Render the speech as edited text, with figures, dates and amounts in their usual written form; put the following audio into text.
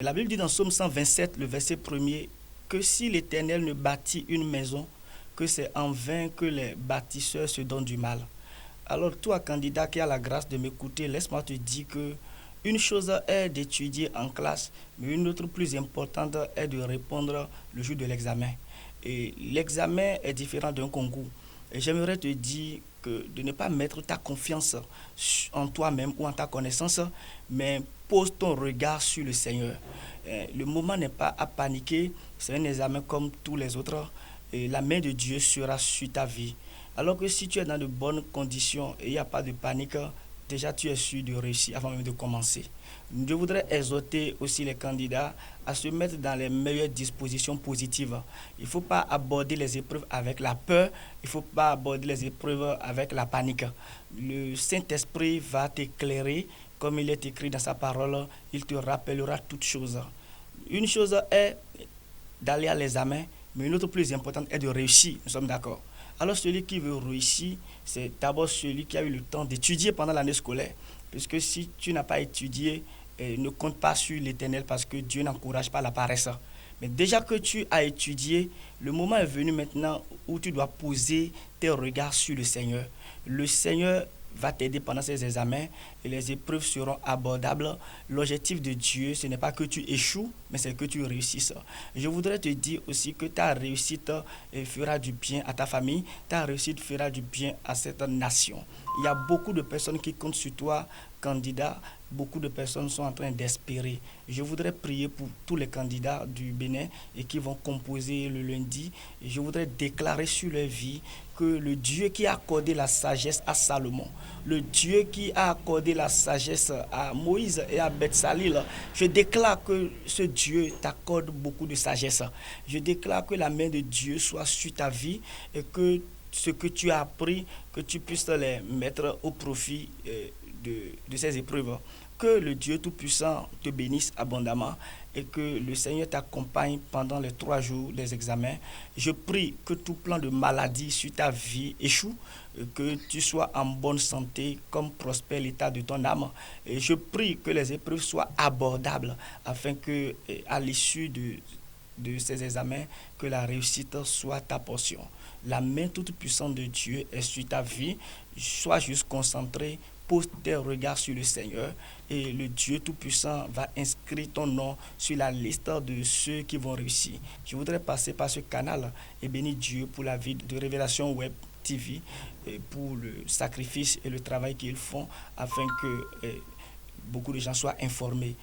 La Bible dit dans Psaume 127, le verset premier, que si l'Éternel ne bâtit une maison, que c'est en vain que les bâtisseurs se donnent du mal. Alors toi, candidat qui as la grâce de m'écouter, laisse-moi te dire que une chose est d'étudier en classe, mais une autre plus importante est de répondre le jour de l'examen. Et l'examen est différent d'un concours. Et j'aimerais te dire que de ne pas mettre ta confiance en toi-même ou en ta connaissance, mais pose ton regard sur le Seigneur. Le moment n'est pas à paniquer, c'est un examen comme tous les autres. Et la main de Dieu sera sur ta vie. Alors que si tu es dans de bonnes conditions et il n'y a pas de panique, déjà tu es sûr de réussir avant même de commencer. Je voudrais exhorter aussi les candidats à se mettre dans les meilleures dispositions positives. Il ne faut pas aborder les épreuves avec la peur, il ne faut pas aborder les épreuves avec la panique. Le Saint-Esprit va t'éclairer, comme il est écrit dans sa parole, il te rappellera toutes choses. Une chose est d'aller à l'examen, mais une autre plus importante est de réussir, nous sommes d'accord. Alors celui qui veut réussir, c'est d'abord celui qui a eu le temps d'étudier pendant l'année scolaire. Puisque si tu n'as pas étudié, ne compte pas sur l'Éternel parce que Dieu n'encourage pas la paresse. Mais déjà que tu as étudié, le moment est venu maintenant où tu dois poser tes regards sur le Seigneur. Le Seigneur va t'aider pendant ces examens et les épreuves seront abordables. L'objectif de Dieu, ce n'est pas que tu échoues, mais c'est que tu réussisses. Je voudrais te dire aussi que ta réussite fera du bien à ta famille, ta réussite fera du bien à cette nation. Il y a beaucoup de personnes qui comptent sur toi, candidat. Beaucoup de personnes sont en train d'espérer. Je voudrais prier pour tous les candidats du Bénin et qui vont composer le lundi. Et je voudrais déclarer sur leur vie que le Dieu qui a accordé la sagesse à Salomon, le Dieu qui a accordé la sagesse à Moïse et à Betsalil, je déclare que ce Dieu t'accorde beaucoup de sagesse. Je déclare que la main de Dieu soit sur ta vie et que ce que tu as appris, que tu puisses les mettre au profit de ces épreuves. Que le Dieu Tout-Puissant te bénisse abondamment et que le Seigneur t'accompagne pendant les 3 jours des examens. Je prie que tout plan de maladie sur ta vie échoue, que tu sois en bonne santé, comme prospère l'état de ton âme. Et je prie que les épreuves soient abordables afin que, à l'issue de ces examens, que la réussite soit ta portion. La main toute puissante de Dieu est sur ta vie. Sois juste concentré, pose tes regards sur le Seigneur et le Dieu Tout-Puissant va inscrire ton nom sur la liste de ceux qui vont réussir. Je voudrais passer par ce canal et bénir Dieu pour la vie de Révélation Web TV et pour le sacrifice et le travail qu'ils font afin que beaucoup de gens soient informés.